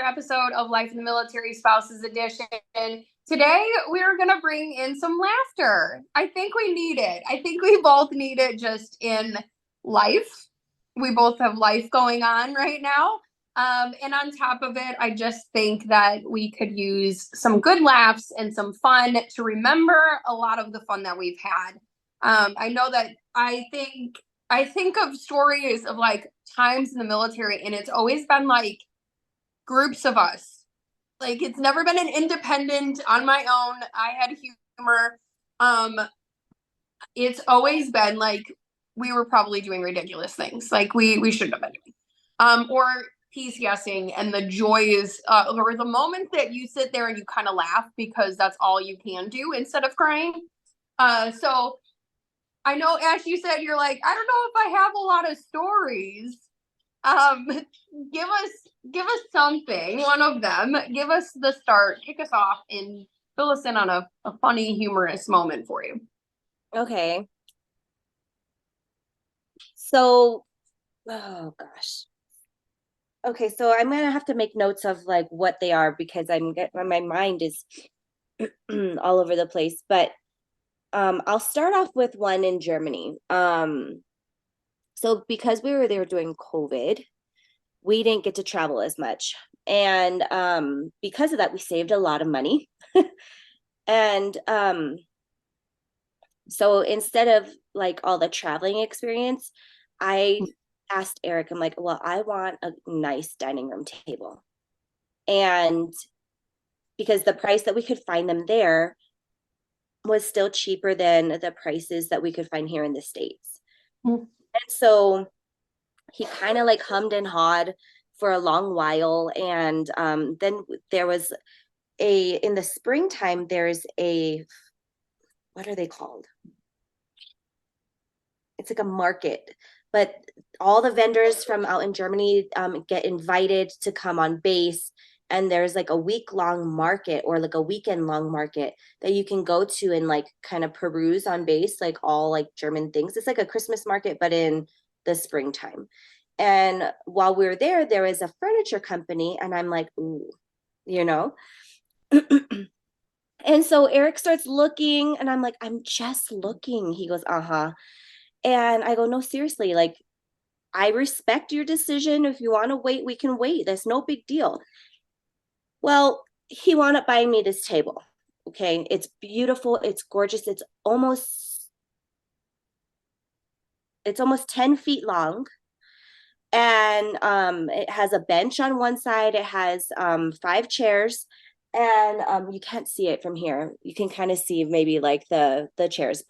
episode of Life in the Military Spouses Edition. Today, we're going to bring in some laughter. I think we need it. I think we both need it just in life. We both have life going on right now. And on top of it, I just think that we could use some good laughs and some fun to remember a lot of the fun that we've had. I know that I think of stories of like times in the military, and it's always been like groups of us. Like it's never been an independent on my own. I had humor. Um, it's always been like we were probably doing ridiculous things, like we shouldn't have been doing. Or piece guessing and the joys, or the moment that you sit there and you kind of laugh because that's all you can do instead of crying. So I know, Ash, you said you're like, I don't know if I have a lot of stories. Um, give us something, one of them. Give us the start, kick us off, and fill us in on a funny, humorous moment for you. Okay. So, oh gosh. Okay, so I'm gonna have to make notes of like what they are because my mind is all over the place. But I'll start off with one in Germany. So because we were there during COVID, we didn't get to travel as much. And because of that, we saved a lot of money. And so instead of like all the traveling experience, I asked Eric, I'm like, well, I want a nice dining room table. And because the price that we could find them there was still cheaper than the prices that we could find here in the States. Mm. And so he kind of like hummed and hawed for a long while. And then there was in the springtime, there's what are they called? It's like a market, but all the vendors from out in Germany get invited to come on base. And there's like a week-long market or like a weekend-long market that you can go to and like kind of peruse on base, like all like German things. It's like a Christmas market, but in the springtime. And while we were there, there was a furniture company, and I'm like, ooh, you know. And so Eric starts looking, and I'm like, I'm just looking. He goes, uh-huh. And I go, no, seriously, like, I respect your decision. If you want to wait, we can wait. That's no big deal. Well, he wound up buying me this table. Okay. It's beautiful. It's gorgeous. It's almost 10 feet long. And it has a bench on one side. It has 5 chairs. And you can't see it from here. You can kind of see maybe like the chairs,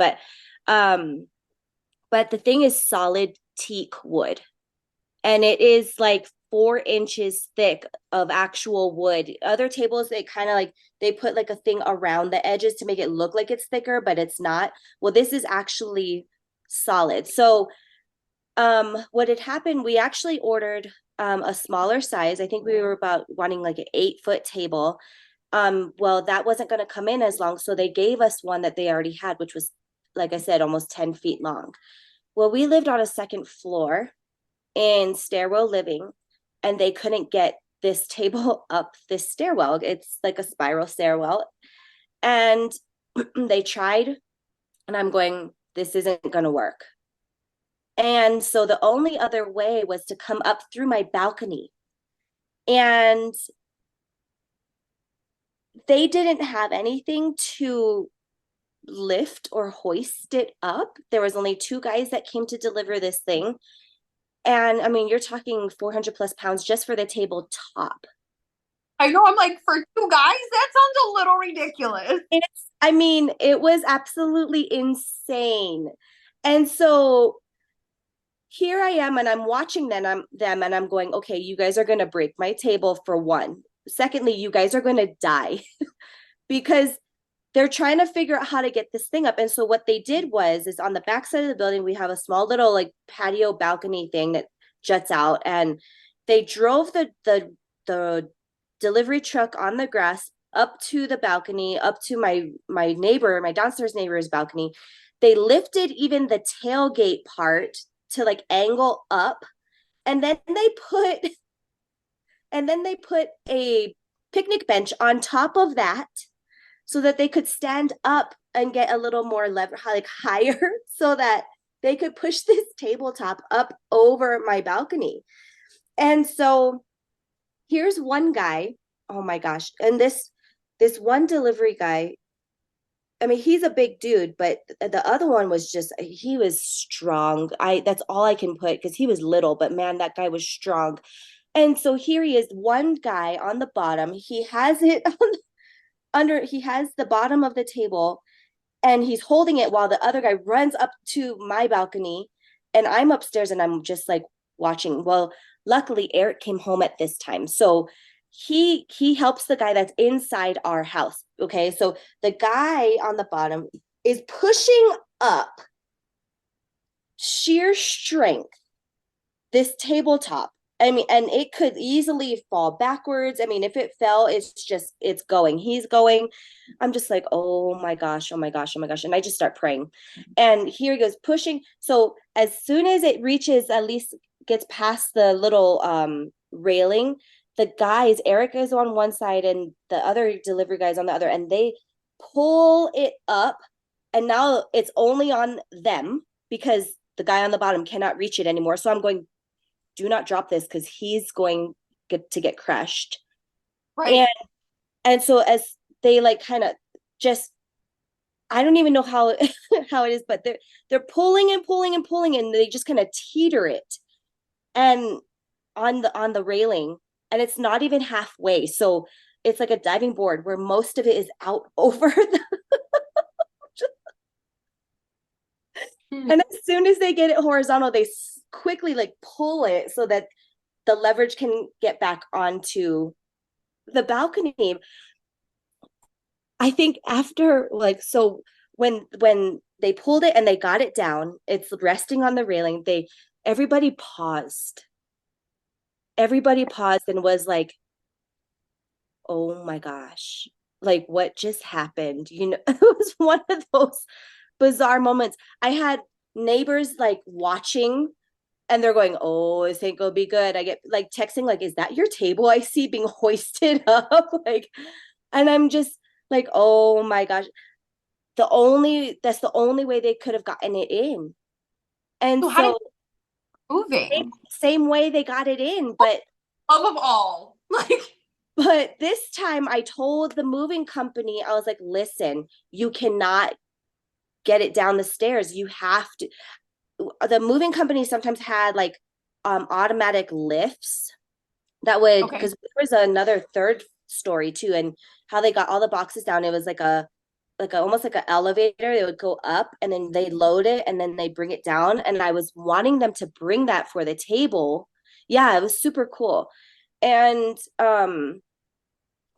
um, but the thing is solid teak wood, and it is like 4 inches thick of actual wood. Other tables, they kind of like they put like a thing around the edges to make it look like it's thicker, but it's not. Well, this is actually solid. So what had happened, we actually ordered a smaller size. I think we were about wanting like an 8-foot table. Well, that wasn't going to come in as long, so they gave us one that they already had, which was, like I said, almost 10 feet long. Well, we lived on a second floor in stairwell living, and they couldn't get this table up this stairwell. It's like a spiral stairwell. And they tried, and I'm going, this isn't going to work. And so the only other way was to come up through my balcony. And they didn't have anything to lift or hoist it up. There was only 2 guys that came to deliver this thing. And I mean, you're talking 400 plus pounds just for the tabletop. I know, I'm like, for two guys, that sounds a little ridiculous. I mean, it was absolutely insane. And so here I am, and I'm watching them and I'm going, okay, you guys are going to break my table for one. Secondly, you guys are going to die because they're trying to figure out how to get this thing up. And so what they did is on the back side of the building, we have a small little like patio balcony thing that juts out, and they drove the delivery truck on the grass up to the balcony, up to my downstairs neighbor's balcony. They lifted even the tailgate part to like angle up, and then they put And then they put a picnic bench on top of that so that they could stand up and get a little more lever, like higher, so that they could push this tabletop up over my balcony. And so here's one guy. Oh my gosh. And this one delivery guy, I mean, he's a big dude, but the other one was just, he was strong. That's all I can put, because he was little, but man, that guy was strong. And so here he is, one guy on the bottom. He has it on, under, he has the bottom of the table, and he's holding it while the other guy runs up to my balcony, and I'm upstairs and I'm just like watching. Well, luckily Eric came home at this time, so he helps the guy that's inside our house. Okay, so the guy on the bottom is pushing up, sheer strength, this tabletop. I mean, and it could easily fall backwards. I mean, if it fell, it's going. He's going. I'm just like, oh my gosh, oh my gosh, oh my gosh. And I just start praying. And here he goes pushing. So as soon as it reaches, at least gets past the little railing, the guys, Eric is on one side and the other delivery guys on the other, and they pull it up. And now it's only on them because the guy on the bottom cannot reach it anymore. So I'm going, do not drop this, because he's going to get crushed. Right. And so as they like kind of just, I don't even know how how it is, but they're pulling and pulling and pulling, and they just kind of teeter it and on the railing, and it's not even halfway. So it's like a diving board where most of it is out over the and as soon as they get it horizontal, they quickly like pull it so that the leverage can get back onto the balcony. I think after like, so when they pulled it and they got it down, it's resting on the railing. Everybody paused. Everybody paused and was like, oh my gosh, like what just happened? You know, it was one of those bizarre moments. I had neighbors like watching, and they're going, oh, this ain't gonna be good. I get like texting, like, is that your table I see being hoisted up? Like, and I'm just like, oh my gosh. That's the only way they could have gotten it in. And So how did so moving? same way they got it in, but Love of all. Like, this time I told the moving company, I was like, listen, you cannot get it down the stairs. You have to. The moving company sometimes had like automatic lifts that would, okay. because there was another third story too, and how they got all the boxes down, it was like a almost like an elevator. They would go up and then they load it and then they bring it down, and I was wanting them to bring that for the table. Yeah, it was super cool. And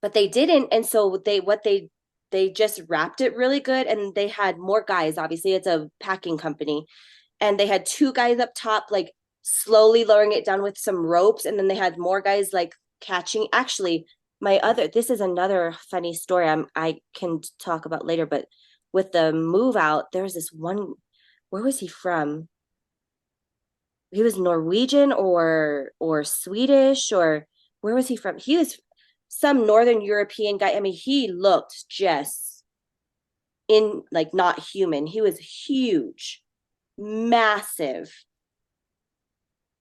but they didn't, and so they just wrapped it really good, and they had more guys. Obviously it's a packing company, and they had two guys up top like slowly lowering it down with some ropes, and then they had more guys like catching. Actually, this is another funny story I can talk about later, but with the move out, there was this one, where was he from? He was Norwegian or Swedish, or where was he from? He was some Northern European guy. I mean, he looked just in like not human. He was huge, massive,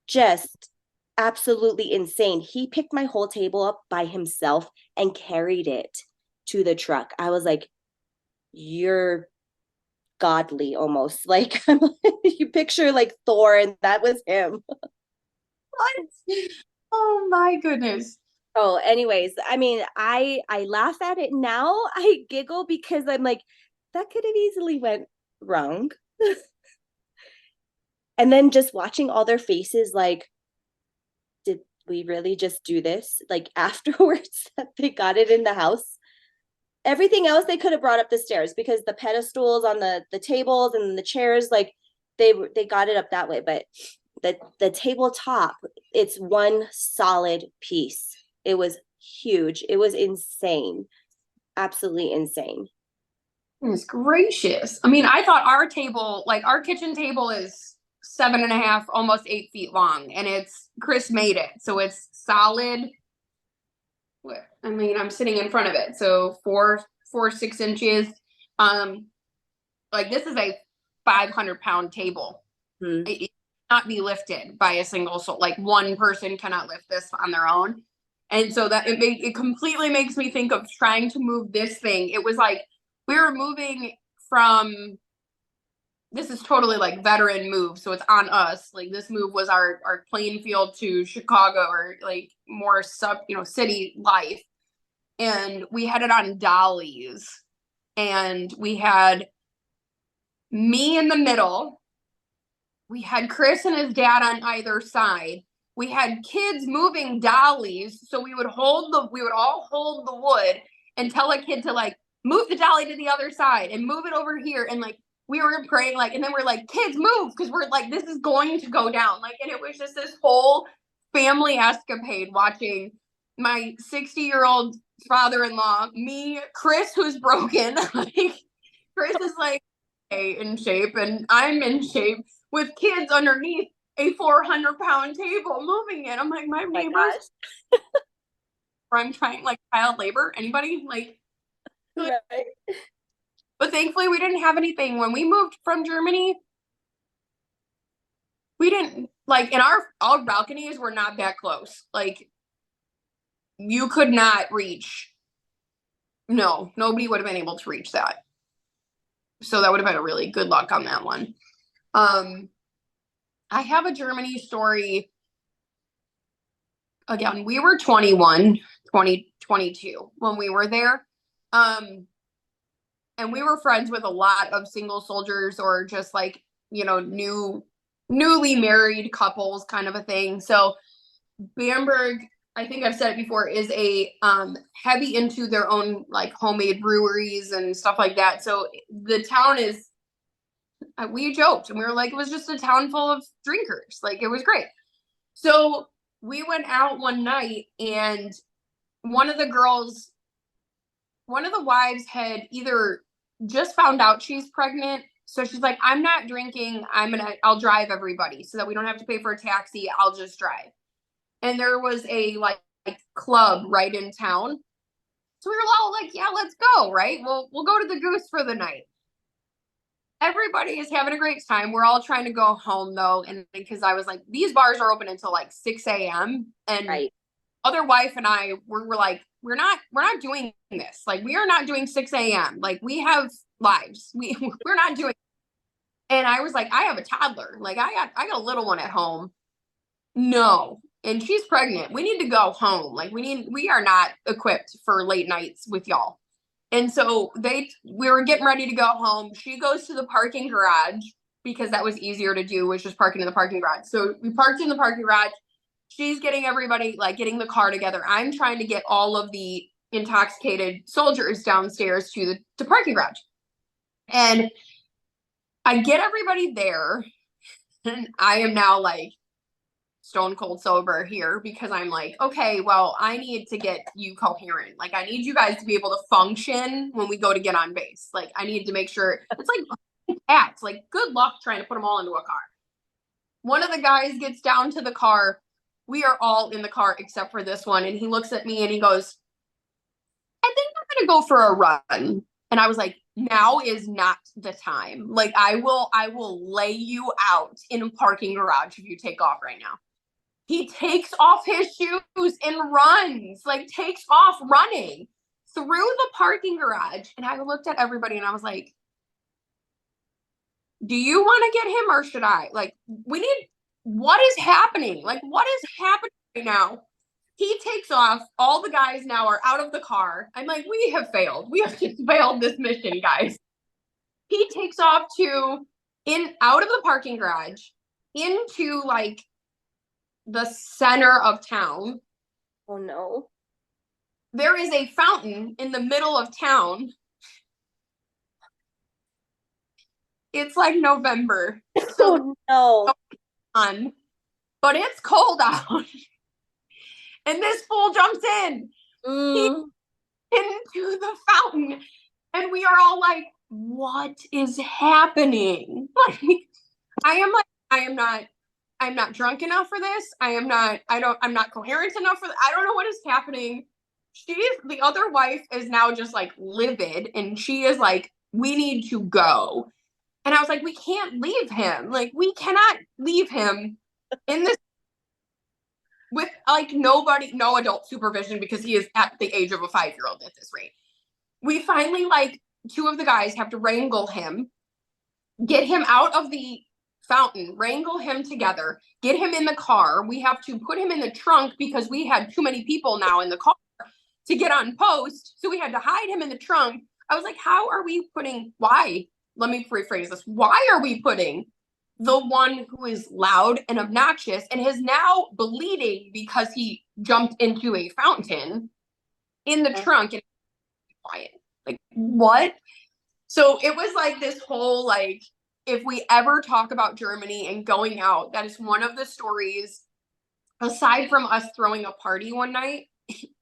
just absolutely insane. He picked my whole table up by himself and carried it to the truck. I was like, you're godly almost. Like you picture like Thor, and that was him. What? Oh my goodness. Oh, anyways, I mean, I laugh at it now. I giggle because I'm like, that could have easily went wrong. And then just watching all their faces, like, did we really just do this? Like afterwards that they got it in the house. Everything else they could have brought up the stairs, because the pedestals on the tables and the chairs, like they got it up that way. But the tabletop, it's one solid piece. It was huge. It was insane. Absolutely insane. Goodness gracious. I mean, I thought our table, like our kitchen table is 7.5, almost 8 feet long, and it's Chris made it. So it's solid. I mean, I'm sitting in front of it, so 6 inches. Um, like this is a 500-pound table. Hmm. It cannot be lifted by a single soul. Like one person cannot lift this on their own. And so that it completely makes me think of trying to move this thing. It was like we were moving from, this is totally like veteran move, so it's on us. Like this move was our Plainfield to Chicago, or like more city life. And we had it on dollies. And we had me in the middle. We had Chris and his dad on either side. We had kids moving dollies, so we would all hold the wood and tell a kid to like move the dolly to the other side and move it over here. And like we were praying, like, and then we're like, kids move, because we're like, this is going to go down. Like, and it was just this whole family escapade watching my 60-year-old father-in-law, me, Chris, who's broken. Like Chris is like in shape, and I'm in shape with kids underneath a 400-pound table moving it. I'm like, my neighbors, or I'm trying like child labor. Anybody like? Right. But thankfully, we didn't have anything when we moved from Germany. We didn't like, and our balconies were not that close. Like you could not reach. No, nobody would have been able to reach that. So that would have been a really good luck on that one. I have a Germany story. Again, we were 21, 2022 when we were there. And we were friends with a lot of single soldiers, or just like, newly married couples kind of a thing. So Bamberg, I think I've said it before, is a heavy into their own like homemade breweries and stuff like that. So the town is, we joked and we were like, it was just a town full of drinkers. Like it was great. So we went out one night, and one of the wives had either just found out she's pregnant. So she's like, I'm not drinking. I'll drive everybody so that we don't have to pay for a taxi. I'll just drive. And there was a like club right in town. So we were all like, yeah, let's go. Right. We'll go to the Goose for the night. Everybody is having a great time. We're all trying to go home though. And because I was like, these bars are open until like 6 a.m. And Right. other wife and I were like, we're not doing this. Like, we are not doing 6 a.m. Like, we have lives. We're not doing. And I was like, I have a toddler. Like, I got a little one at home. No. And she's pregnant. We need to go home. Like, we are not equipped for late nights with y'all. And so we were getting ready to go home. She goes to the parking garage, because that was easier to do, was just parking in the parking garage. So we parked in the parking garage. She's getting everybody, like, getting the car together. I'm trying to get all of the intoxicated soldiers downstairs to the parking garage. And I get everybody there, and I am now like stone cold sober here, because I'm like, okay, well, I need to get you coherent. Like, I need you guys to be able to function when we go to get on base. Like, I need to make sure it's like cats. Like, good luck trying to put them all into a car. One of the guys gets down to the car. We are all in the car except for this one. And he looks at me and he goes, I think I'm going to go for a run. And I was like, now is not the time. Like, I will lay you out in a parking garage if you take off right now. He takes off his shoes and runs, like takes off running through the parking garage. And I looked at everybody and I was like, do you want to get him, or should I? Like, what is happening? Like, what is happening right now? He takes off. All the guys now are out of the car. I'm like, we have failed. We have just failed this mission, guys. He takes off out of the parking garage into like the center of town. Oh no. There is a fountain in the middle of town. It's like November. So no. But it's cold out. And this fool jumps in. Into the fountain. And we are all like, what is happening? Like, I'm not drunk enough for this. I'm not coherent enough for this. I don't know what is happening. the other wife is now just like livid, and she is like, we need to go. And I was like, we can't leave him. Like, we cannot leave him in this with like nobody, no adult supervision, because he is at the age of a 5-year-old at this rate. We finally, like, two of the guys have to wrangle him, get him out of the fountain, wrangle him together, get him in the car. We have to put him in the trunk because we had too many people now in the car to get on post. So we had to hide him in the trunk. I was like, how are we putting, why? Let me rephrase this. Why are we putting the one who is loud and obnoxious and is now bleeding because he jumped into a fountain in the trunk and quiet? Like, what? So it was like this whole, like, if we ever talk about Germany and going out, that is one of the stories, aside from us throwing a party one night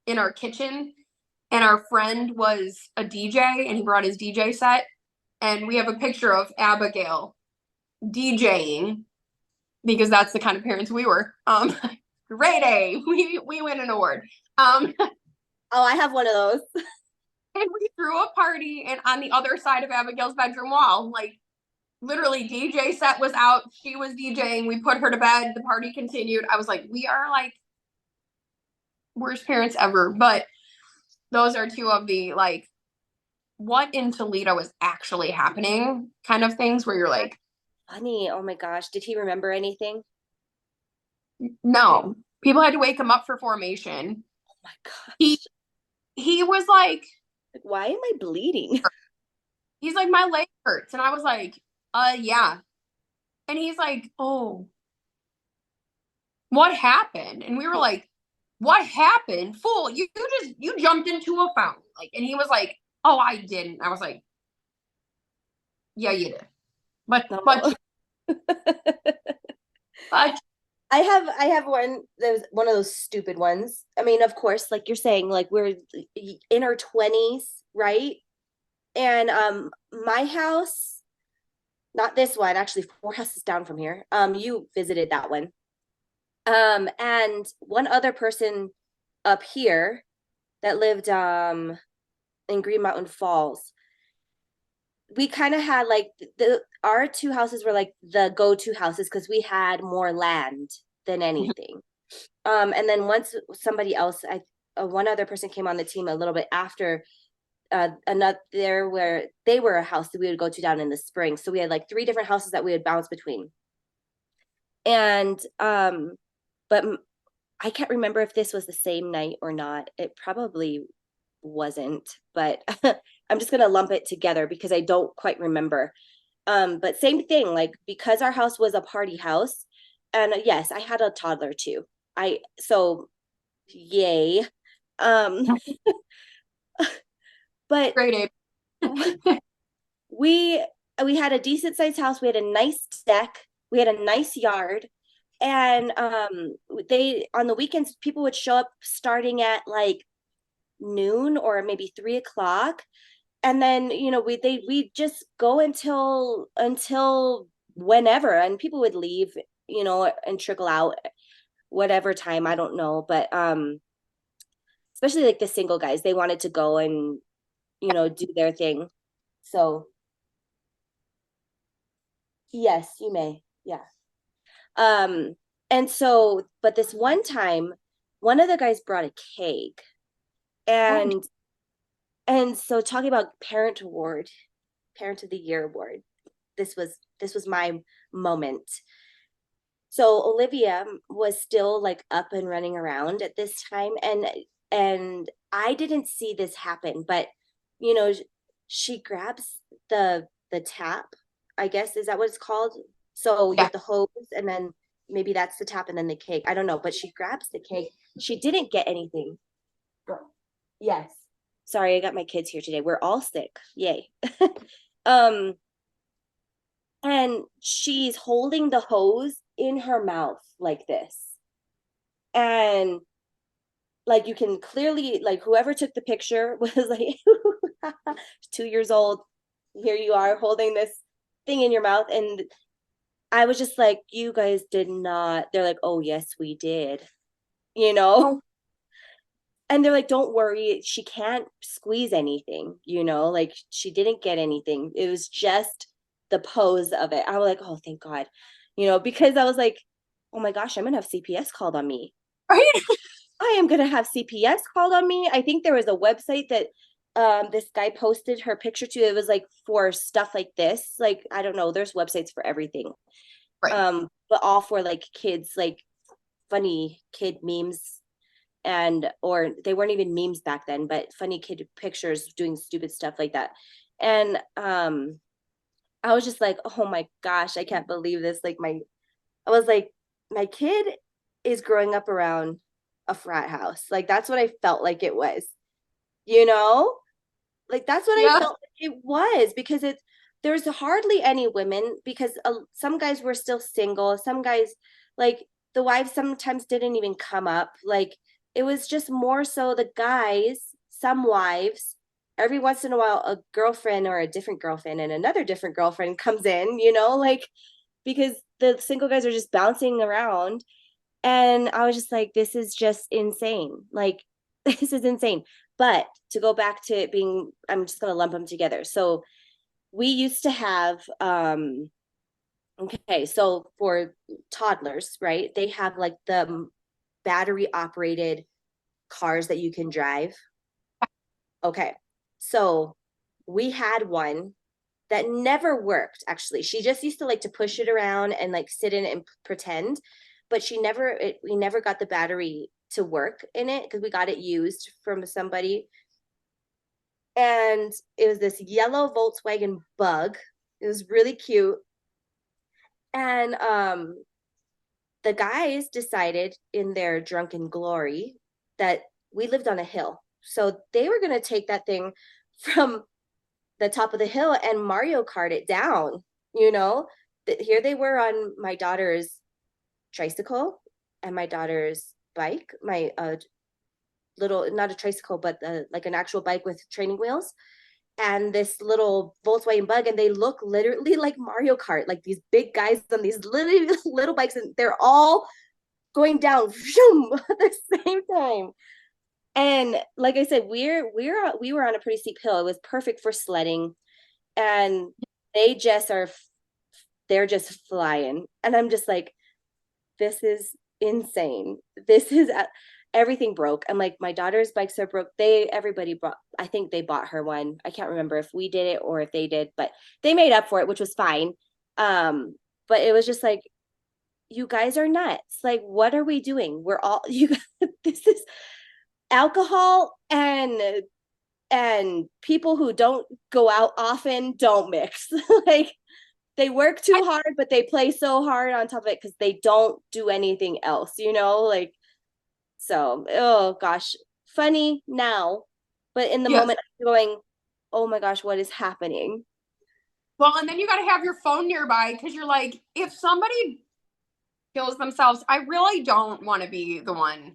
in our kitchen, and our friend was a DJ and he brought his DJ set. And we have a picture of Abigail DJing because that's the kind of parents we were. Great A. We win an award. Oh, I have one of those. And we threw a party and on the other side of Abigail's bedroom wall. Like, literally, DJ set was out. She was DJing. We put her to bed. The party continued. I was like, we are like worst parents ever. But those are two of the, like, what in Toledo is actually happening kind of things where you're like, Funny. Oh my gosh. Did he remember anything? no. People had to wake him up for formation. Oh my gosh. He was like, Why am I bleeding? he's like, my leg hurts. And I was like, yeah. And he's like, oh, what happened? And we were like, what happened? Fool, you jumped into a fountain. Like, and he was like, oh, I didn't. I was like, yeah, you did. But No. but but I have one. There's one of those stupid ones. I mean, of course, like you're saying, like we're in our 20s, right? And my house, not this one, actually 4 houses down from here. You visited that one. And one other person up here that lived in Green Mountain Falls. We kind of had like our 2 houses were like the go-to houses because we had more land than anything. And then once somebody else, one other person came on the team a little bit after, another where they were a house that we would go to down in the spring. So we had like 3 different houses that we would bounce between. And but I can't remember if this was the same night or not. It probably wasn't, but I'm just gonna lump it together because I don't quite remember. But same thing, like because our house was a party house, and yes, I had a toddler too. So yay. Um, but great. we we had a decent sized house. We had a nice deck. We had a nice yard. And they on the weekends people would show up starting at like noon or maybe 3 o'clock, and then we just go until whenever, and people would leave, and trickle out whatever time, I don't know, but especially like the single guys, they wanted to go and do their thing. So yes, you may. Yeah. And so, but this one time, one of the guys brought a cake, and so talking about parent of the year award, this was my moment. So Olivia was still like up and running around at this time, and I didn't see this happen, but she grabs the tap, I guess, is that what it's called? So you Yeah. have the hose, and then maybe that's the tap, and then the cake. I don't know, but she grabs the cake. She didn't get anything. Yes. Sorry, I got my kids here today. We're all sick. Yay. um, and she's holding the hose in her mouth like this. And like you can clearly, like whoever took the picture was like 2 years old. Here you are holding this thing in your mouth. And I was just like, you guys did not. They're like, oh yes, we did. You know? and they're like, don't worry, she can't squeeze anything, like she didn't get anything. It was just the pose of it. I was like, oh, thank God, because I was like, oh my gosh, I'm gonna have CPS called on me. Right? I am gonna have CPS called on me. I think there was a website that this guy posted her picture to. It was like for stuff like this. Like, I don't know, there's websites for everything. Right. But all for like kids, like funny kid memes, and or they weren't even memes back then, but funny kid pictures doing stupid stuff like that. And I was just like, oh my gosh, I can't believe this. Like I was like, my kid is growing up around a frat house. Like that's what I felt like it was, you know? Like that's what I Yeah. felt like it was, because there's hardly any women, because some guys were still single. Some guys, like the wives sometimes didn't even come up. Like it was just more so the guys, some wives, every once in a while, a girlfriend or a different girlfriend and another different girlfriend comes in, like because the single guys are just bouncing around. And I was just like, this is just insane. Like, this is insane. But to go back to it being, I'm just going to lump them together. So we used to have, okay, so for toddlers, right, they have like the battery operated cars that you can drive. Okay. So we had one that never worked, actually. She just used to like to push it around and like sit in it and pretend, but we never got the battery to work in it because we got it used from somebody. And it was this yellow Volkswagen Bug. It was really cute. And the guys decided in their drunken glory that we lived on a hill. So they were going to take that thing from the top of the hill and Mario Kart it down, Here they were on my daughter's tricycle and my daughter's bike, my little, not a tricycle, but like an actual bike with training wheels, and this little Volkswagen Bug, and they look literally like Mario Kart, like these big guys on these little bikes, and they're all going down at the same time. And like I said, we were on a pretty steep hill. It was perfect for sledding, and they just are, they're just flying, and I'm just like, this is insane. This is everything broke. I'm like, my daughter's bikes are broke. Everybody bought, I think they bought her one. I can't remember if we did it or if they did, but they made up for it, which was fine. But it was just like, you guys are nuts. Like, what are we doing? We're all you. This is alcohol and people who don't go out often don't mix. Like they work too hard, but they play so hard on top of it because they don't do anything else, like, so, oh gosh, funny now, but in the Yes. moment I'm going, oh my gosh, what is happening? Well, and then you got to have your phone nearby because you're like, if somebody kills themselves, I really don't want to be the one.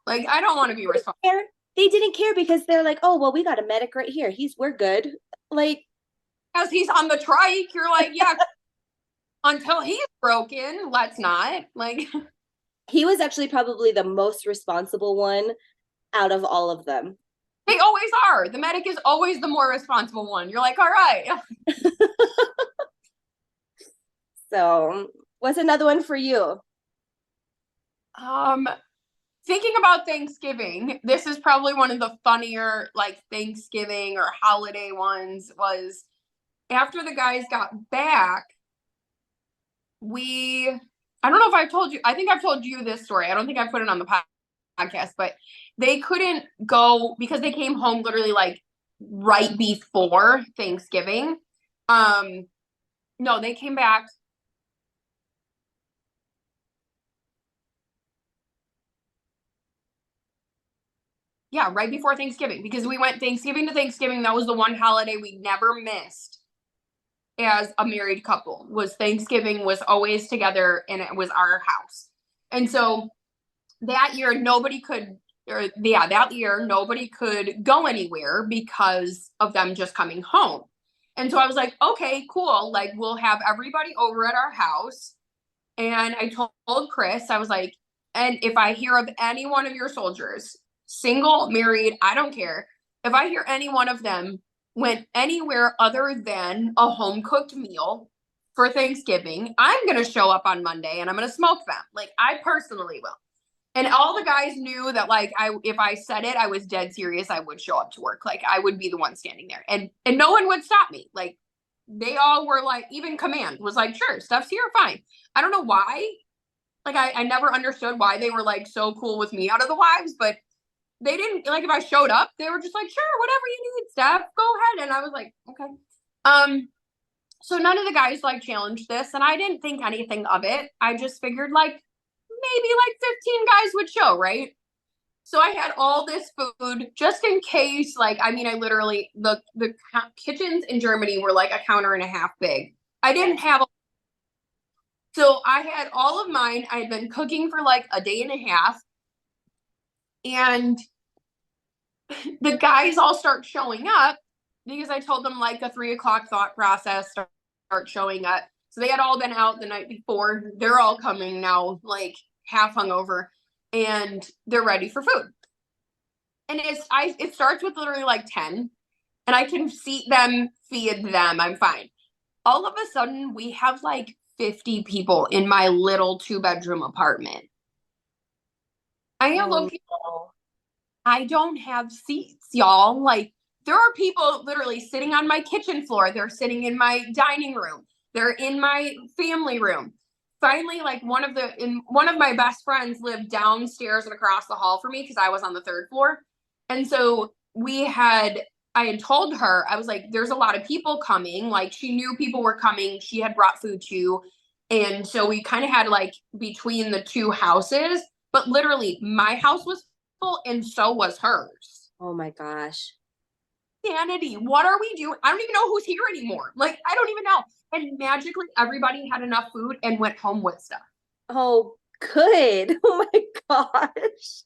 Like, I don't want to be responsible. They didn't care because they're like, oh well, we got a medic right here, we're good. Like, As he's on the trike, you're like, yeah, until he's broken, let's not. Like, he was actually probably the most responsible one out of all of them. they always are. The medic is always the more responsible one. You're like, all right. So, what's another one for you? Um, Thinking about Thanksgiving, this is probably one of the funnier like Thanksgiving or holiday ones. Was after the guys got back, we I don't know if I've told you, I think I've told you this story. I don't think I've put it on the podcast, but they couldn't go because they came home literally like right before Thanksgiving. Um, no, they came back. Yeah, right before Thanksgiving because we went Thanksgiving to Thanksgiving. That was the one holiday we never missed as a married couple. Was Thanksgiving was always together and it was our house. And so that year nobody could or yeah, that year nobody could go anywhere because of them just coming home. And so I was like, okay, cool. Like we'll have everybody over at our house. And I told Chris, I was like, and if I hear of any one of your soldiers single, married, I don't care. If I hear any one of them went anywhere other than a home cooked meal for Thanksgiving, I'm going to show up on Monday and I'm going to smoke them. Like, I personally will. And all the guys knew that, like, if I said it, I was dead serious. I would show up to work. Like, I would be the one standing there, and no one would stop me. Like, they all were like, even command was like, sure, stuff's here, fine. I don't know why. Like, I never understood why they were like so cool with me out of the wives, but they didn't, like, if I showed up, they were just like, sure, whatever you need, Steph, go ahead. And I was like, okay. So none of the guys like challenged this, and I didn't think anything of it. I just figured like maybe like 15 guys would show, right? So I had all this food just in case. Like, I mean, I literally, the kitchens in Germany were like a counter and a half big. I didn't have a, so I had all of mine. I had been cooking for like a day and a half, and the guys all start showing up because I told them like a 3 o'clock thought process, start showing up. So they had all been out the night before. They're all coming now, like half hungover, and they're ready for food. And it starts with literally like 10, and I can seat them, feed them. I'm fine. All of a sudden, we have like 50 people in my little 2-bedroom apartment. I am Oh located. no. I don't have seats, y'all. Like, there are people literally sitting on my kitchen floor. They're sitting in my dining room. They're in my family room. Finally, like one of my best friends lived downstairs and across the hall from me because I was on the third floor. And so I had told her, I was like, there's a lot of people coming. Like, she knew people were coming. She had brought food too. And so we kind of had like between the two houses, but literally my house was full and so was hers. Oh my gosh. Sanity. What are we doing? I don't even know who's here anymore. Like, I don't even know. And magically, everybody had enough food and went home with stuff. Oh, good. Oh my gosh.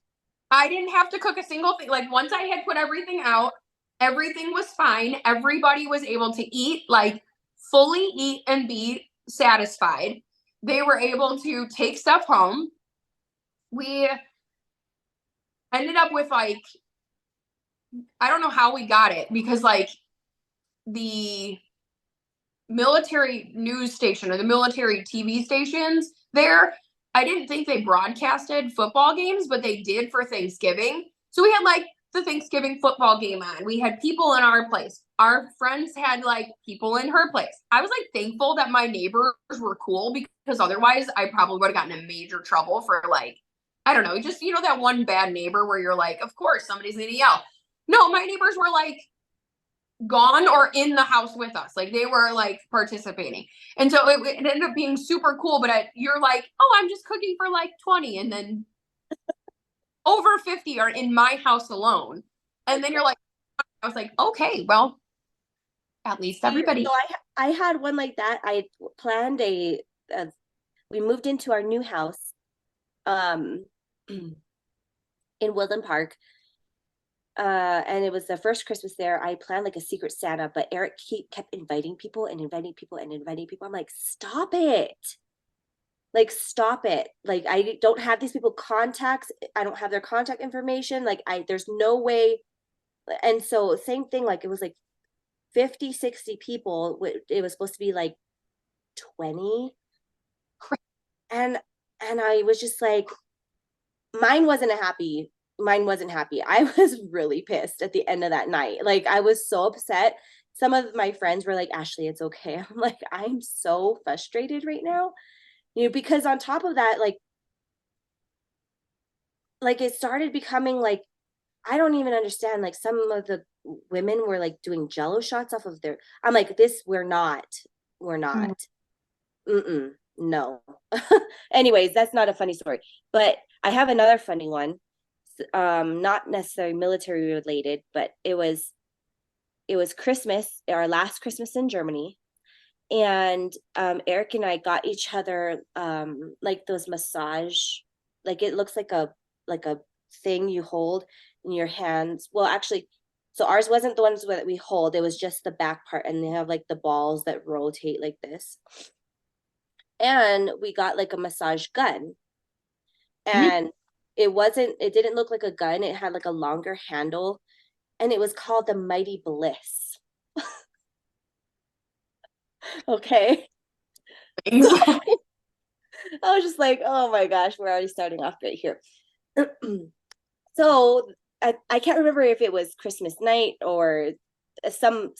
I didn't have to cook a single thing. Like, once I had put everything out, everything was fine. Everybody was able to eat, like, fully eat and be satisfied. They were able to take stuff home. We ended up with, like, I don't know how we got it because, like, the military news station or the military TV stations there, I didn't think they broadcasted football games, but they did for Thanksgiving. So we had like the Thanksgiving football game on. We had people in our place. Our friends had like people in her place. I was like thankful that my neighbors were cool because otherwise I probably would have gotten in major trouble for like, I don't know, just, that one bad neighbor where you're like, of course somebody's gonna yell. No, my neighbors were like gone or in the house with us. Like, they were like participating. And so it ended up being super cool. But you're like, oh, I'm just cooking for like 20. And then over 50 are in my house alone. And then you're like, I was like, okay, well, at least everybody. So I had one like that. I planned we moved into our new house um in Woodland Park. And it was the first Christmas there. I planned like a secret Santa, but Eric kept inviting people and inviting people and inviting people. I'm like, stop it. Like, stop it. Like, I don't have these people contacts. I don't have their contact information. Like, there's no way. And so same thing, like it was like 50, 60 people. It was supposed to be like 20. And I was just like, mine wasn't happy. Mine wasn't happy. I was really pissed at the end of that night. Like, I was so upset. Some of my friends were like, Ashley, it's okay. I'm like, I'm so frustrated right now. Because on top of that, like it started becoming like, I don't even understand. Like, some of the women were like doing jello shots off of I'm like, we're not. We're not. Mm-mm, no. Anyways, that's not a funny story. But I have another funny one. Not necessarily military related, but it was Christmas, our last Christmas in Germany. And Eric and I got each other like those massage, like it looks like a thing you hold in your hands. Well, actually, so ours wasn't the ones that we hold, it was just the back part, and they have like the balls that rotate like this. And we got like a massage gun. Mhm. And it didn't look like a gun. It had like a longer handle, and it was called the Mighty Bliss. Okay. I was just like, oh my gosh, we're already starting off great here. So I can't remember if it was Christmas night or some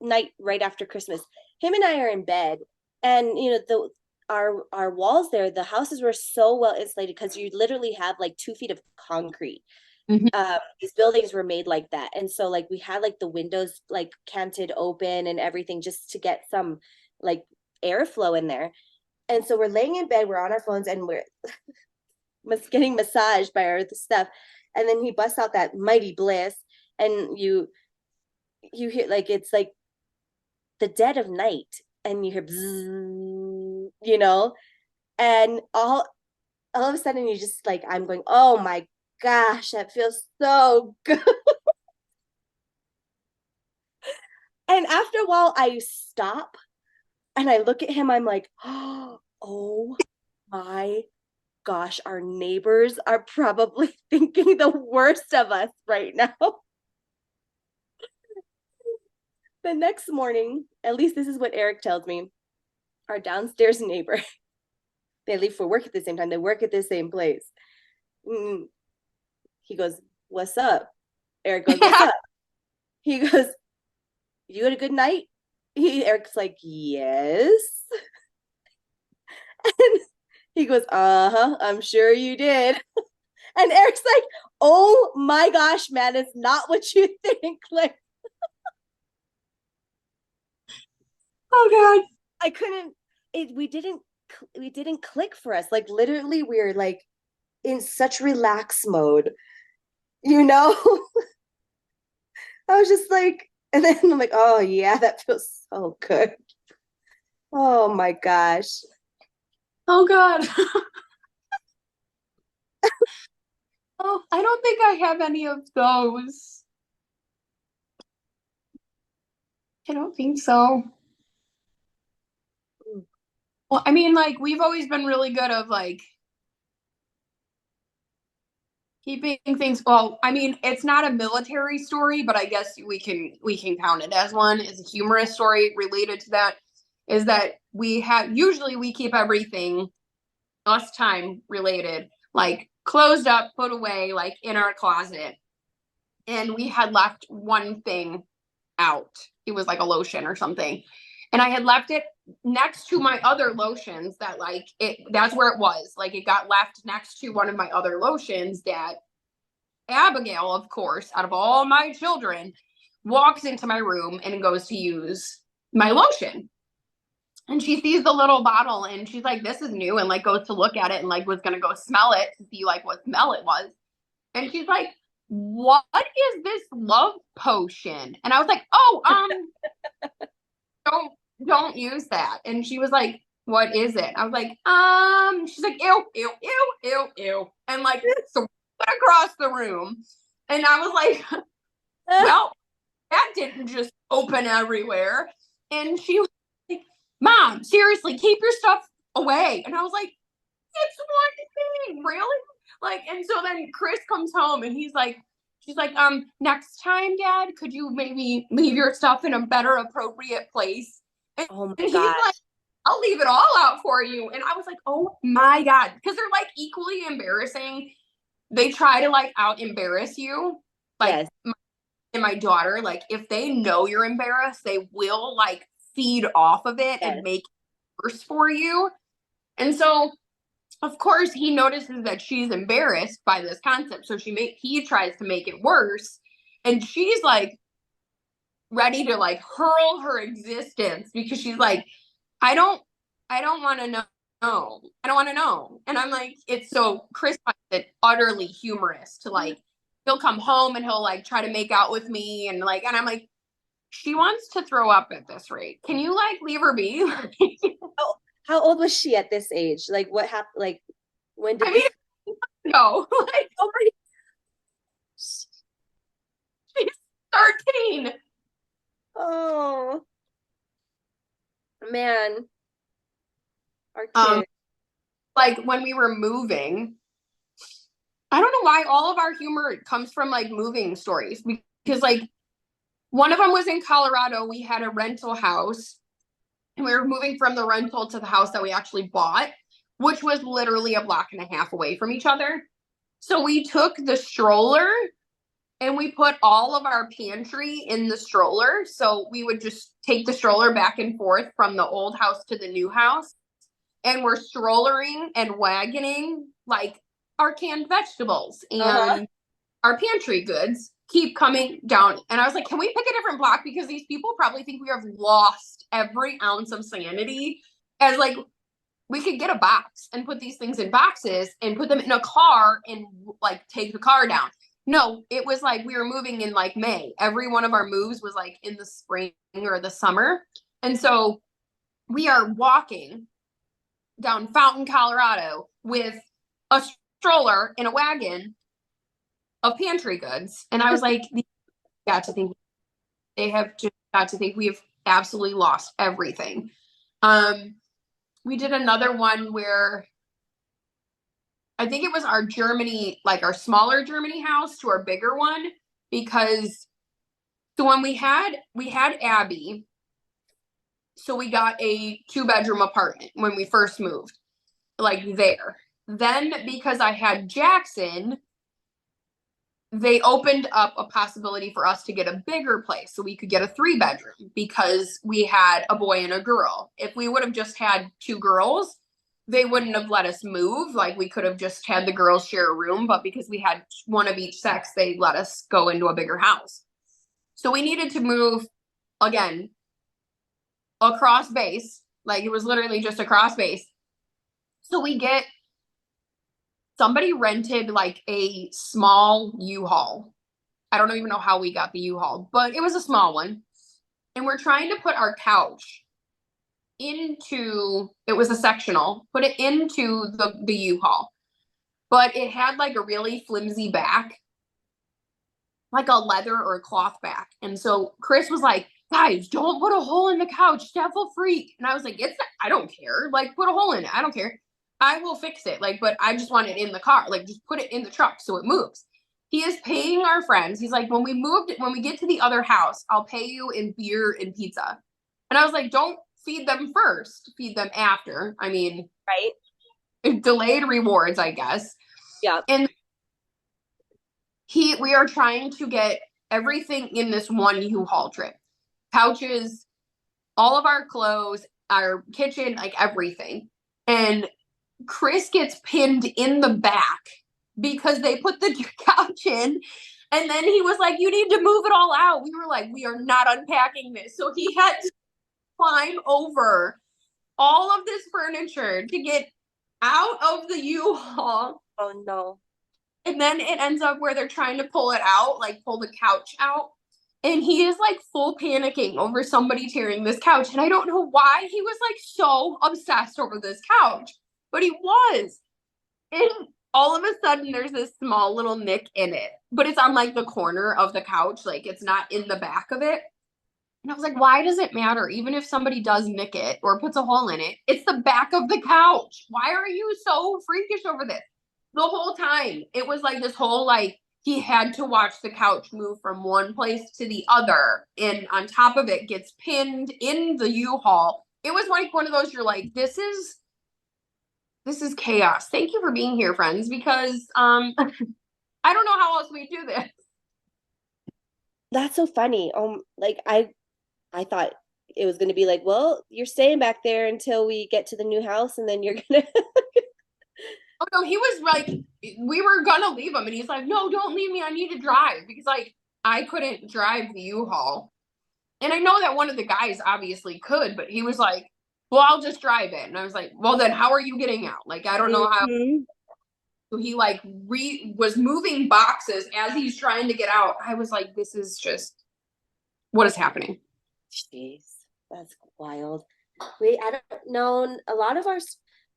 night right after Christmas. Him and I are in bed, and the our walls there, the houses were so well insulated because you literally have like 2 feet of concrete. Mhm. These buildings were made like that, and so like we had like the windows like canted open and everything just to get some like airflow in there. And so we're laying in bed, we're on our phones, and we're getting massaged by our stuff. And then he busts out that Mighty Bliss, and you hear like it's like the dead of night, and you hear bzzz, and all of a sudden you just like I'm going, oh my gosh, that feels so good. And after a while, I stop and I look at him. I'm like, oh my gosh, our neighbors are probably thinking the worst of us right now. The next morning, at least this is what Eric tells me, our downstairs neighbor, they leave for work at the same time. They work at the same place. He goes, what's up? Eric goes, what's up? He goes, you had a good night? Eric's like, yes. And he goes, uh-huh, I'm sure you did. And Eric's like, oh my gosh, man, it's not what you think. Like, Oh God. I couldn't, we didn't click for us. Like, literally, we were like in such relax mode, you know? I was just like, and then I'm like, oh yeah, that feels so good. Oh my gosh. Oh God. Oh, I don't think I have any of those. I don't think so. Well, I mean, like we've always been really good of like keeping things. Well, I mean, it's not a military story, but I guess we can count it as one. It's a humorous story related to that. Is that we have usually we keep everything us time related, like closed up, put away, like in our closet. And we had left one thing out. It was like a lotion or something. And I had left it next to my other lotions that like that's where it was. Like it got left next to one of my other lotions that Abigail, of course, out of all my children, walks into my room and goes to use my lotion. And she sees the little bottle and she's like, this is new, and like goes to look at it and like was gonna go smell it to see like what smell it was. And she's like, what is this love potion? And I was like, oh, don't use that. And she was like, what is it? I was like, she's like, ew, ew, ew, ew, ew. And like so across the room. And I was like, well, that didn't just open everywhere. And she was like, Mom, seriously, keep your stuff away. And I was like, it's one thing, really? Like, and so then Chris comes home and she's like, next time, Dad, could you maybe leave your stuff in a better appropriate place? Oh my And he's gosh. like, I'll leave it all out for you. And I was like, oh my God. Because they're like equally embarrassing. They try to like out embarrass you. Like Yes. and my daughter, like if they know you're embarrassed, they will like feed off of it and Yes. make it worse for you. And so of course he notices that she's embarrassed by this concept. So he tries to make it worse. And she's like ready to like hurl her existence because she's like, I don't I don't want to know. No, I don't want to know. And I'm like, it's so Chris finds it utterly humorous to like he'll come home and he'll like try to make out with me and I'm like, she wants to throw up at this rate. Can you like leave her be? How old was she at this age? Like what happened? Like when did I mean, this? no, like Oh my, she's 13. oh man, our Um, kid. like when we were moving, I don't know why all of our humor comes from like moving stories because like one of them was in Colorado. We had a rental house and we were moving from the rental to the house that we actually bought, which was literally a block and a half away from each other. So we took the stroller and we put all of our pantry in the stroller. So we would just take the stroller back and forth from the old house to the new house. And we're strollering and wagoning like our canned vegetables Uh-huh. and our pantry goods keep coming down. And I was like, can we pick a different block? Because these people probably think we have lost every ounce of sanity. As like, we could get a box and put these things in boxes and put them in a car and like take the car down. No, it was like we were moving in like May. Every one of our moves was like in the spring or the summer. And so we are walking down Fountain, Colorado with a stroller in a wagon of pantry goods. And I was like, got to think they have just got to think we've absolutely lost everything. We did another one where I think it was our Germany, like our smaller Germany house to our bigger one, because so when we had Abby, so we got a 2-bedroom apartment when we first moved, like there. Then because I had Jackson, they opened up a possibility for us to get a bigger place so we could get a 3-bedroom because we had a boy and a girl. If we would have just had 2 girls, they wouldn't have let us move. Like we could have just had the girls share a room, but because we had one of each sex, they let us go into a bigger house. So we needed to move again across base. Like it was literally just across base. So we get somebody rented like a small U-Haul. I don't even know how we got the U-Haul, but it was a small one. And we're trying to put our couch into, it was a sectional, put it into the U-Haul. But it had like a really flimsy back, like a leather or a cloth back. And so Chris was like, guys, don't put a hole in the couch. Steph will freak. And I was like, I don't care. Like, put a hole in it. I don't care. I will fix it. Like, but I just want it in the car. Like, just put it in the truck so it moves. He is paying our friends. He's like, when we get to the other house, I'll pay you in beer and pizza. And I was like, don't feed them first, feed them after. I mean, Right. delayed rewards, I guess. Yeah. And we are trying to get everything in this one U-Haul trip. Couches, all of our clothes, our kitchen, like everything. And Chris gets pinned in the back because they put the couch in. And then he was like, you need to move it all out. We were like, we are not unpacking this. So he had to climb over all of this furniture to get out of the U-Haul. Oh no. And then it ends up where they're trying to pull it out, like pull the couch out. And he is like full panicking over somebody tearing this couch. And I don't know why he was like so obsessed over this couch, but he was. And all of a sudden, there's this small little nick in it, but it's on like the corner of the couch. Like it's not in the back of it. And I was like, why does it matter? Even if somebody does nick it or puts a hole in it, it's the back of the couch. Why are you so freakish over this? The whole time, it was like this whole like he had to watch the couch move from one place to the other. And on top of it, gets pinned in the U-Haul. It was like one of those you're like, this is chaos. Thank you for being here, friends, because I don't know how else we do this. That's so funny. Like I thought it was gonna be like, well, you're staying back there until we get to the new house, and then you're gonna. Oh no, he was like, we were gonna leave him, and he's like, no, don't leave me. I need to drive because like I couldn't drive the U-Haul, and I know that one of the guys obviously could, but he was like, well, I'll just drive it, and I was like, well, then how are you getting out? Like I don't know how. Mhm. So he like was moving boxes as he's trying to get out. I was like, this is just what is happening. Jeez, that's wild. I don't know. A lot of our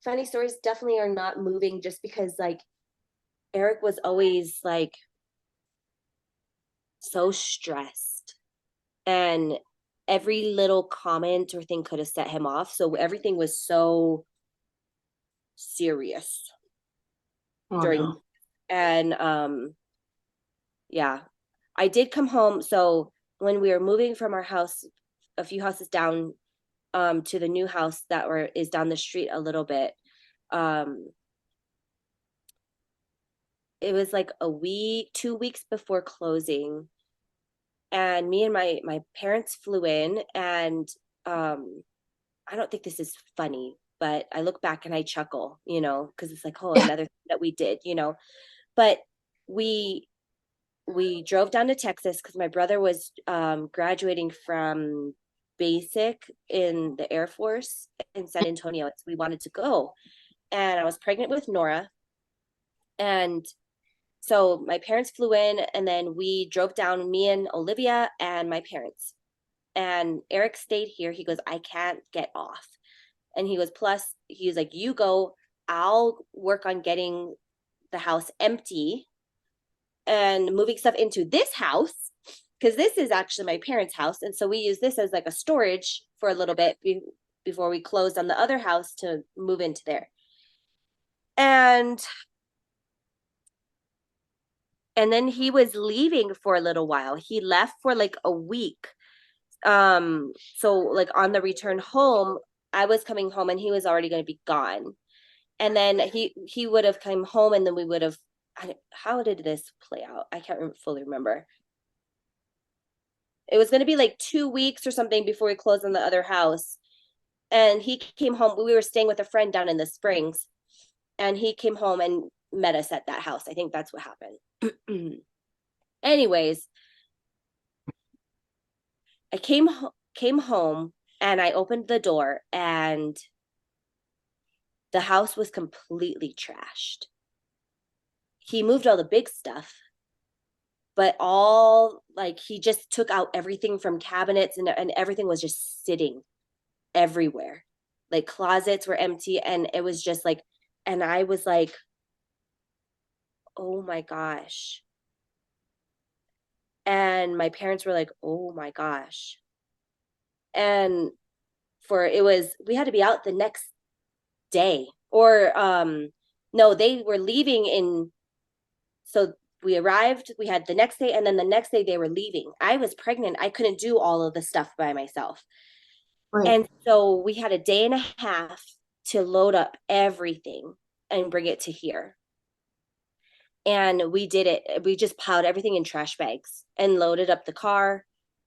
funny stories definitely are not moving just because like Eric was always like so stressed and every little comment or thing could have set him off. So everything was so serious Oh during no. And yeah, I did come home. So when we were moving from our house, a few houses down, to the new house that is down the street a little bit, um, it was like a week, 2 weeks before closing, and me and my parents flew in, and um, I don't think this is funny, but I look back and I chuckle, because it's like, oh, Yeah. another thing that we did. But we we drove down to Texas because my brother was graduating from basic in the Air Force in San Antonio. So we wanted to go. And I was pregnant with Nora. And so my parents flew in, and then we drove down, me and Olivia and my parents. And Eric stayed here. He goes, I can't get off. And he goes, plus, he was like, you go, I'll work on getting the house empty and moving stuff into this house, because this is actually my parents' house. And so we use this as like a storage for a little bit before we closed on the other house to move into there. And then he was leaving for a little while. He left for like a week. So like on the return home, I was coming home and he was already going to be gone. And then he would have come home, and then we would have, how did this play out? I can't fully remember. It was going to be like 2 weeks or something before we closed on the other house. And he came home. We were staying with a friend down in the Springs, and he came home and met us at that house. I think that's what happened. Anyways, I came home, and I opened the door, and the house was completely trashed. He moved all the big stuff, but all like he just took out everything from cabinets, and everything was just sitting everywhere. Like closets were empty, and it was just like, and I was like, oh my gosh. And my parents were like, oh my gosh. And we had to be out the next day, or no, they were leaving so we arrived, we had the next day, and then the next day they were leaving. I was pregnant. I couldn't do all of the stuff by myself. Right. And so we had a day and a half to load up everything and bring it to here. And we did it. We just piled everything in trash bags and loaded up the car.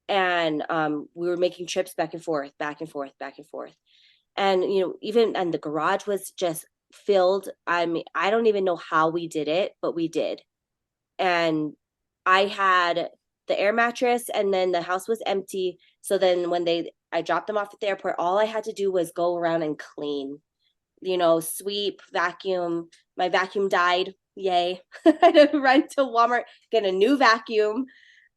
And we were making trips back and forth, back and forth, back and forth. And, and the garage was just filled. I mean, I don't even know how we did it, but we did. And I had the air mattress, and then the house was empty. So then when I dropped them off at the airport, all I had to do was go around and clean, sweep, vacuum. My vacuum died. Yay. I had to run to Walmart, get a new vacuum,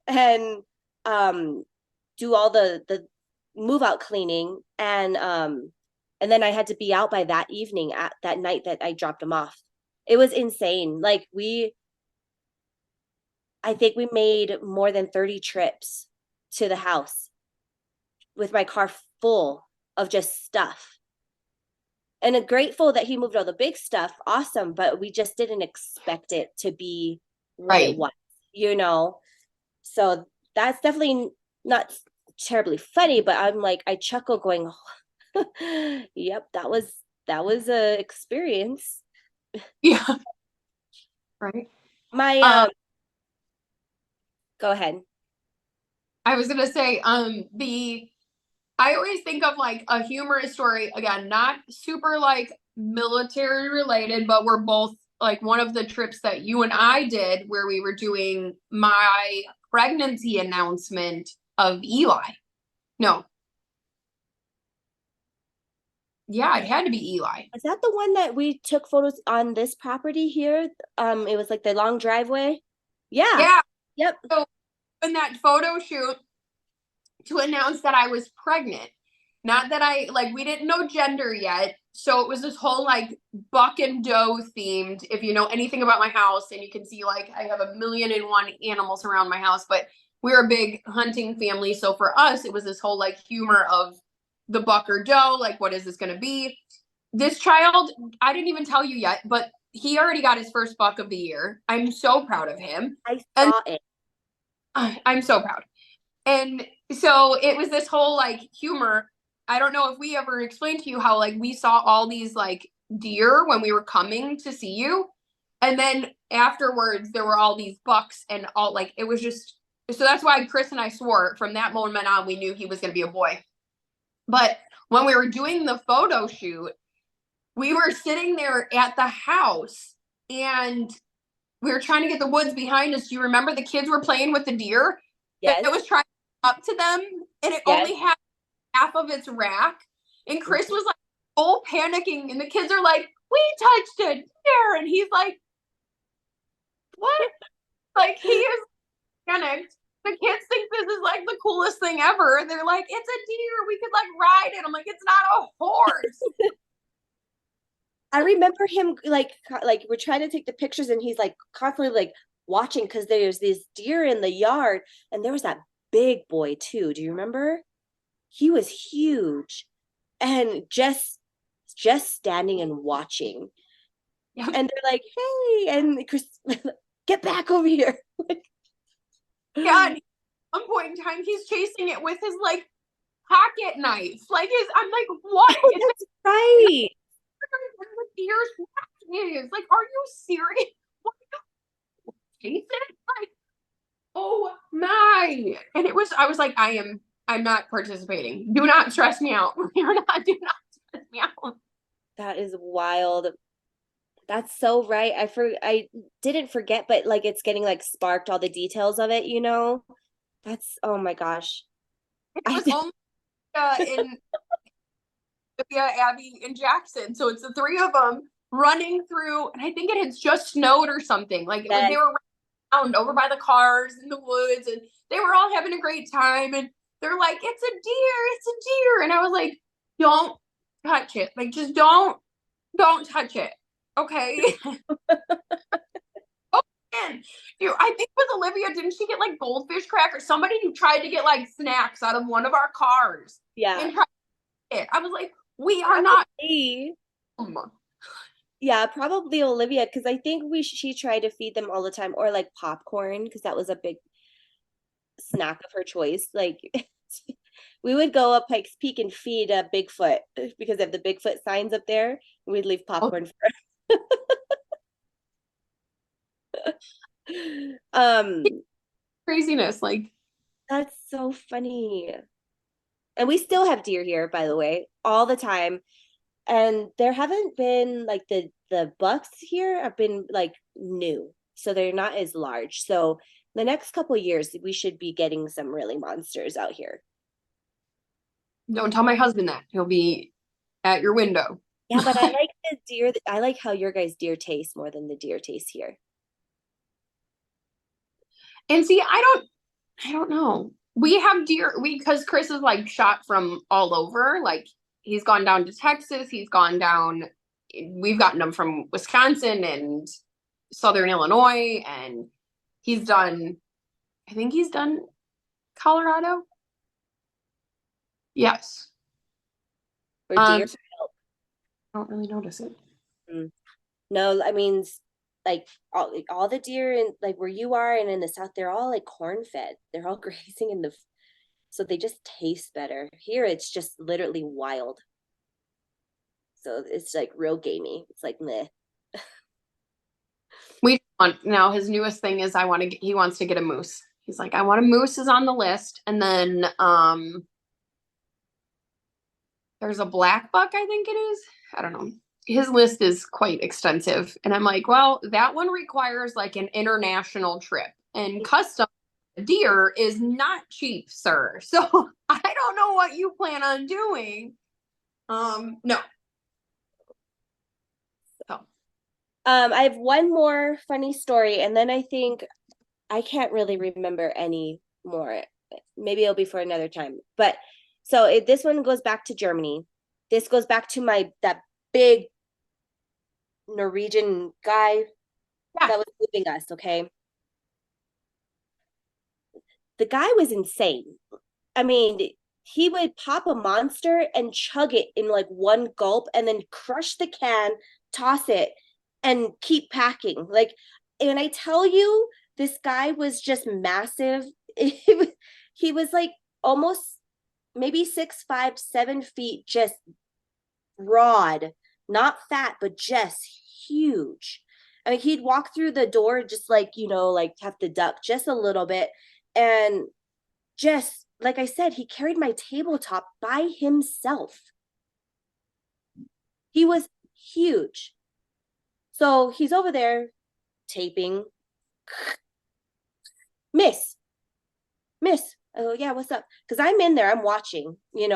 and do all the move out cleaning. And then I had to be out by that evening, at that night that I dropped them off. It was insane. Like I think we made more than 30 trips to the house with my car full of just stuff. And I'm grateful that he moved all the big stuff. Awesome. But we just didn't expect it to be what it was. So that's definitely not terribly funny, but I'm like, I chuckle going, oh, yep, that was a experience. Yeah. Right. My go ahead. I was gonna say, I always think of like a humorous story, again, not super like military related, but we're both like one of the trips that you and I did where we were doing my pregnancy announcement of Eli. No. Yeah, it had to be Eli. Is that the one that we took photos on this property here? It was like the long driveway. Yeah. Yeah. Yep. So in that photo shoot to announce that I was pregnant. Not that we didn't know gender yet. So it was this whole like buck and doe themed. If you know anything about my house, and you can see like I have 1,000,001 animals around my house, but we're a big hunting family. So for us, it was this whole like humor of the buck or doe. Like, what is this going to be? This child, I didn't even tell you yet, but he already got his first buck of the year. I'm so proud of him. I And saw it. I'm so proud. And so it was this whole like humor. I don't know if we ever explained to you how like we saw all these like deer when we were coming to see you. And then afterwards there were all these bucks and all like it was just so that's why Chris and I swore from that moment on we knew he was going to be a boy. But when we were doing the photo shoot, we were sitting there at the house and we were trying to get the woods behind us. Do you remember the kids were playing with the deer? Yes. It was trying up to them and it Yes. only had half of its rack. And Chris was like full panicking, and the kids are like, "We touched a deer," and he's like, "What?" Like he is panicked. The kids think this is like the coolest thing ever. They're like, "It's a deer. We could like ride it." I'm like, "It's not a horse." I remember him like we're trying to take the pictures and he's like constantly like watching because there's this deer in the yard and there was that big boy too. Do you remember? He was huge and just standing and watching. Yeah. And they're like, "Hey," and Chris, get back over here. Yeah. And at one point in time, he's chasing it with his like pocket knife. Like his, I'm like, what? Oh, It's that's right. with deer's rack is. Like, are you serious? What? Chase it? Like, oh my. And it was, I was like, I'm not participating. Do not stress me out. You're not, do not stress me out. That is wild. That's so right. I didn't forget, but like it's getting like sparked all the details of it, you know? That's oh my gosh. It I was only in Abby, and Jackson. So it's the three of them running through, and I think it had just snowed or something. Like yes. they were around over by the cars in the woods, and they were all having a great time. And they're like, "It's a deer, it's a deer," and I was like, "Don't touch it. Like, just don't touch it, okay?" Oh man, you, I think with Olivia, didn't she get like goldfish crackers? Somebody who tried to get like snacks out of one of our cars Yeah. and tried it. I was like, we are not. Probably. Yeah, probably Olivia, because I think she tried to feed them all the time, or like popcorn, because that was a big snack of her choice. Like we would go up Pikes Peak and feed a Bigfoot because of the Bigfoot signs up there. And we'd leave popcorn for um Craziness. Like, that's so funny. And we still have deer here, by the way, all the time. And there haven't been like the bucks here have been like new, so they're not as large. So the next couple of years, we should be getting some really monsters out here. don't tell my husband that. He'll be at your window. Yeah, but I like the deer. I like how your guys' deer taste more than the deer taste here. And see, I don't know. We have deer, because Chris is like shot from all over. Like, he's gone down to Texas, he's gone down, we've gotten them from Wisconsin and Southern Illinois, and he's done, I think he's done Colorado. Yes. For deer, I don't really notice it. no, I mean like all the deer in like where you are and in the south, they're all like corn fed. They're all grazing in the so they just taste better. Here it's just literally wild. So it's like real gamey. It's like meh. We want now his newest thing is he wants to get a moose. He's like, I want a moose is on the list. And then there's a black buck, I think it is. I don't know. His list is quite extensive. And I'm like, well, that one requires like an international trip. And custom deer is not cheap, sir. So I don't know what you plan on doing. No. So I have one more funny story, and then I think I can't really remember any more. Maybe it'll be for another time. But so this one goes back to Germany. This goes back to that big Norwegian guy that was leaving us. Okay, the guy was insane. I mean, he would pop a monster and chug it in like one gulp, and then crush the can, toss it, and keep packing. Like, and I tell you, this guy was just massive. He was like almost maybe 6'5", 7 feet, just broad, not fat, but just huge. I mean, he'd walk through the door just like, like have to duck just a little bit. And just like I said, he carried my tabletop by himself. He was huge. So he's over there taping. Miss, Miss. Oh, yeah, what's up? Because I'm in there, I'm watching, and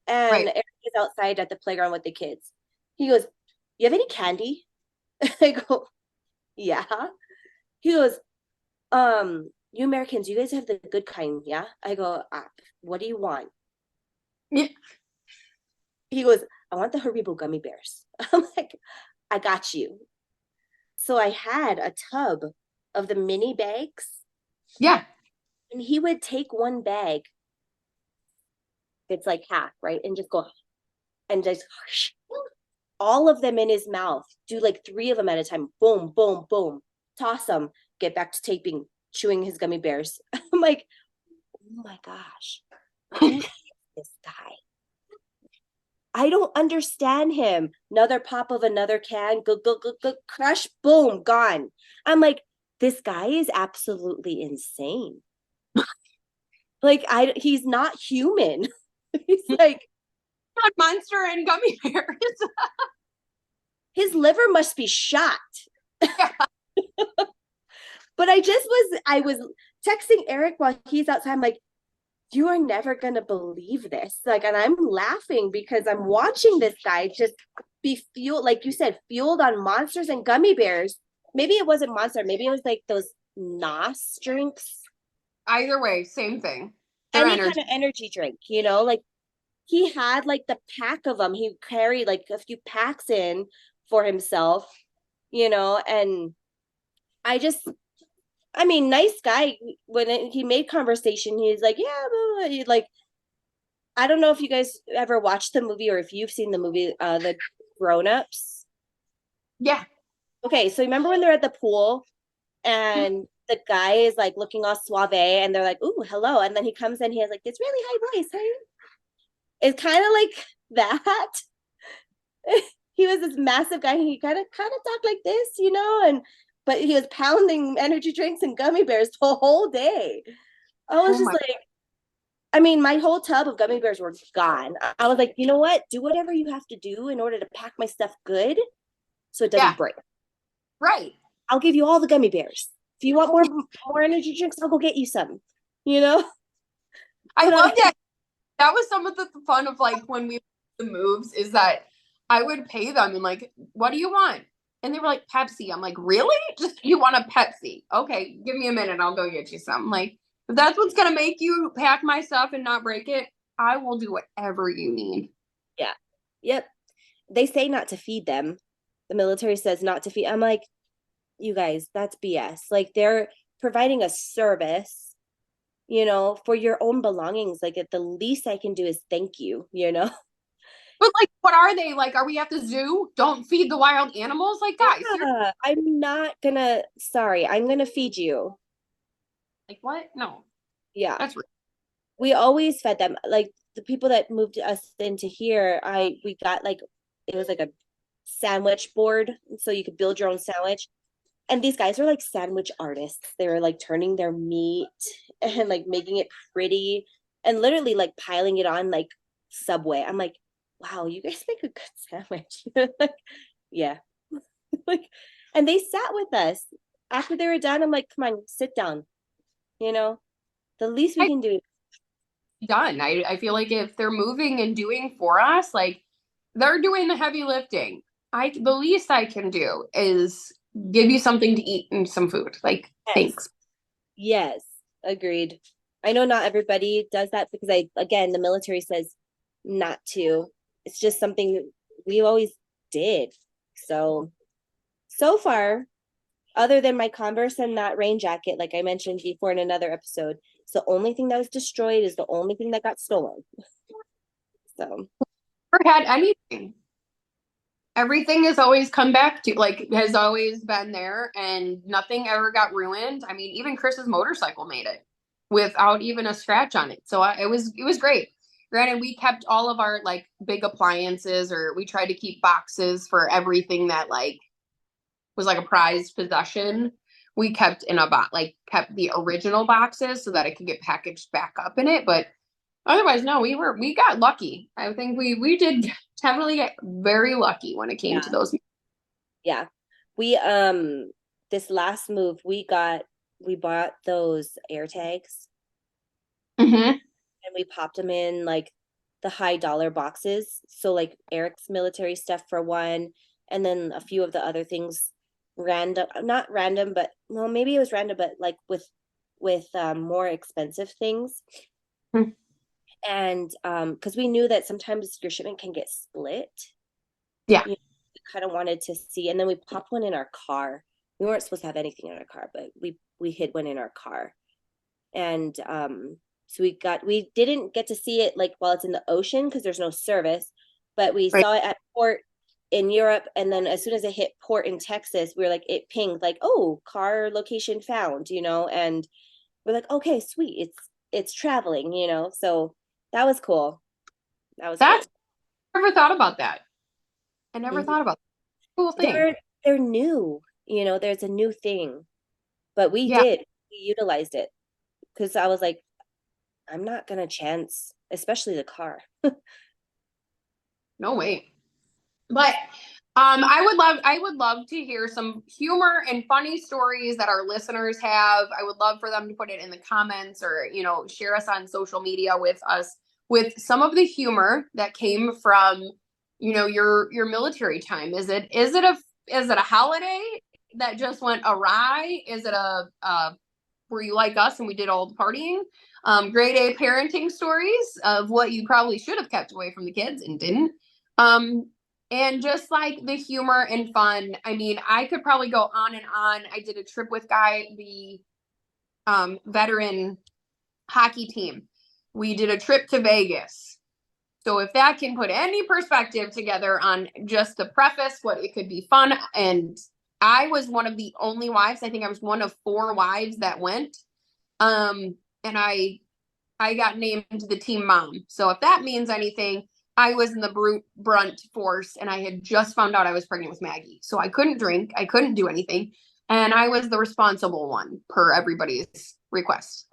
Right. Eric is outside at the playground with the kids. He goes, you have any candy? I go, yeah. He goes, you Americans, you guys have the good kind, yeah? I go, what do you want? Yeah. He goes, I want the Haribo gummy bears. I'm like, I got you. So I had a tub of the mini bags, Yeah. and he would take one bag, it's like half, right? And just go, and just all of them in his mouth, do like 3 of them at a time. Boom, boom, boom. Toss them, get back to taping, chewing his gummy bears. I'm like, oh my gosh, who is this guy? I don't understand him. Another pop of another can, go, go, go, go, crush, boom, gone. I'm like, this guy is absolutely insane. Like, he's not human. He's like, Monster and gummy bears. his liver must be shot. Yeah. But I was texting Eric while he's outside. I'm like, you are never going to believe this. Like, and I'm laughing because I'm watching this guy just be fueled, like you said, fueled on monsters and gummy bears. Maybe it wasn't monster. Maybe it was like those NOS drinks. Either way, same thing. Their Any kind energy. of energy drink, like he had like the pack of them. He carried like a few packs in for himself, and I just, I mean, nice guy. When he made conversation, he's like, yeah, blah, blah. Like, I don't know if you guys ever watched the movie or if you've seen the movie, The Grown Ups. Yeah. Okay, so remember when they're at the pool and the guy is like looking all suave and they're like, ooh, hello. And then he comes in, he has like this really high voice. Hey? It's kind of like that. He was this massive guy. He kind of talked like this, and but he was pounding energy drinks and gummy bears the whole day. I was Oh just my. like, I mean, my whole tub of gummy bears were gone. I was like, you know what? Do whatever you have to do in order to pack my stuff good so it Yeah. doesn't break. Right. I'll give you all the gummy bears. If you want more energy drinks, I'll go get you some. You know? I But love that. That was some of the fun of like when we the moves is that I would pay them and like, what do you want? And they were like, Pepsi. I'm like, really? Just you want a Pepsi? Okay, give me a minute. I'll go get you some. Like, if that's what's gonna make you pack my stuff and not break it, I will do whatever you need. yeah. Yep. They say not to feed them. The military says not to feed. I'm like, you guys, that's BS. Like they're providing a service, for your own belongings. Like the least I can do is thank you. But like, what are they? Like, are we at the zoo? Don't feed the wild animals? Like, guys, you're Yeah, I'm not gonna, sorry, I'm gonna feed you. like, what? No, Yeah. that's rude. We always fed them. Like the people that moved us into here, we got like, it was like a sandwich board. So you could build your own sandwich. And these guys are like sandwich artists. They were like turning their meat and like making it pretty and literally like piling it on like Subway. I'm like, wow, you guys make a good sandwich. Like, yeah. Like, and they sat with us after they were done. I'm like, come on, sit down. You know, the least we I can do. done. I feel like if they're moving and doing for us, like they're doing the heavy lifting. The least I can do is give you something to eat and some food. Like, Yes, thanks. yes, agreed. I know not everybody does that because again, the military says not to. It's just something we always did. So far, other than my Converse and that rain jacket, like I mentioned before in another episode, it's the only thing that was destroyed, is the only thing that got stolen. So Never had anything. Everything has always come back to like has always been there and nothing ever got ruined. I mean, even Chris's motorcycle made it without even a scratch on it. So it was great. Granted, we kept all of our like big appliances or we tried to keep boxes for everything that like was like a prized possession. We kept in a box, like kept the original boxes so that it could get packaged back up in it. But otherwise, no, we got lucky. I think we did definitely get very lucky when it came to Yeah. those. Yeah. We this last move we bought those air tags Hmm. and we popped them in like the high dollar boxes. So like Eric's military stuff for one, and then a few of the other things random, not random, but well, maybe it was random, but like with more expensive things. And because we knew that sometimes your shipment can get split. Yeah, You know, we kind of wanted to see, and then we popped one in our car. We weren't supposed to have anything in our car, but we hid one in our car. And so we didn't get to see it like while it's in the ocean because there's no service, but we right. saw it at port in Europe, and then as soon as it hit port in Texas, we were like, it pinged like, oh, car location found, and we're like, okay, sweet, it's traveling, so that was cool. That was That's cool. I never thought about that. I never Mhm. thought about that. Cool thing. They're new, there's a new thing, but Yeah, we utilized it because I was like, I'm not gonna chance, especially the car. no way. But I would love to hear some humor and funny stories that our listeners have. I would love for them to put it in the comments or, share us on social media with us with some of the humor that came from, your military time. Is it a holiday that just went awry? Is it were you like us and we did all the partying? Grade A parenting stories of what you probably should have kept away from the kids and didn't. Um, and just like the humor and fun. I mean, I could probably go on and on. I did a trip with Guy, the veteran hockey team. We did a trip to Vegas. So if that can put any perspective together on just the preface, what it could be fun. And I was one of the only wives. I think I was one of four wives that went. And I got named the team mom. So if that means anything, I was in the brunt force and I had just found out I was pregnant with Maggie. So I couldn't drink, I couldn't do anything. And I was the responsible one per everybody's request.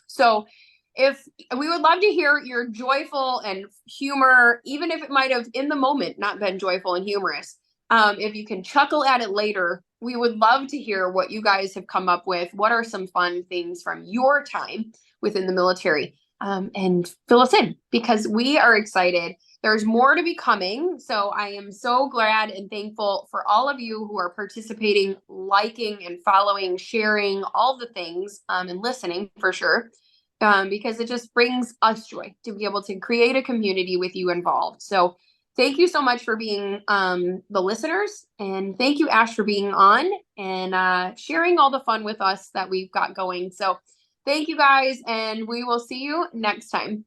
So if we would love to hear your joyful and humor, even if it might have in the moment not been joyful and humorous. If you can chuckle at it later, we would love to hear what you guys have come up with. What are some fun things from your time within the military? And fill us in because we are excited. There's more to be coming. So I am so glad and thankful for all of you who are participating, liking and following, sharing all the things, and listening for sure. Because it just brings us joy to be able to create a community with you involved. So thank you so much for being the listeners. And thank you, Ash, for being on and sharing all the fun with us that we've got going. So thank you guys, and we will see you next time.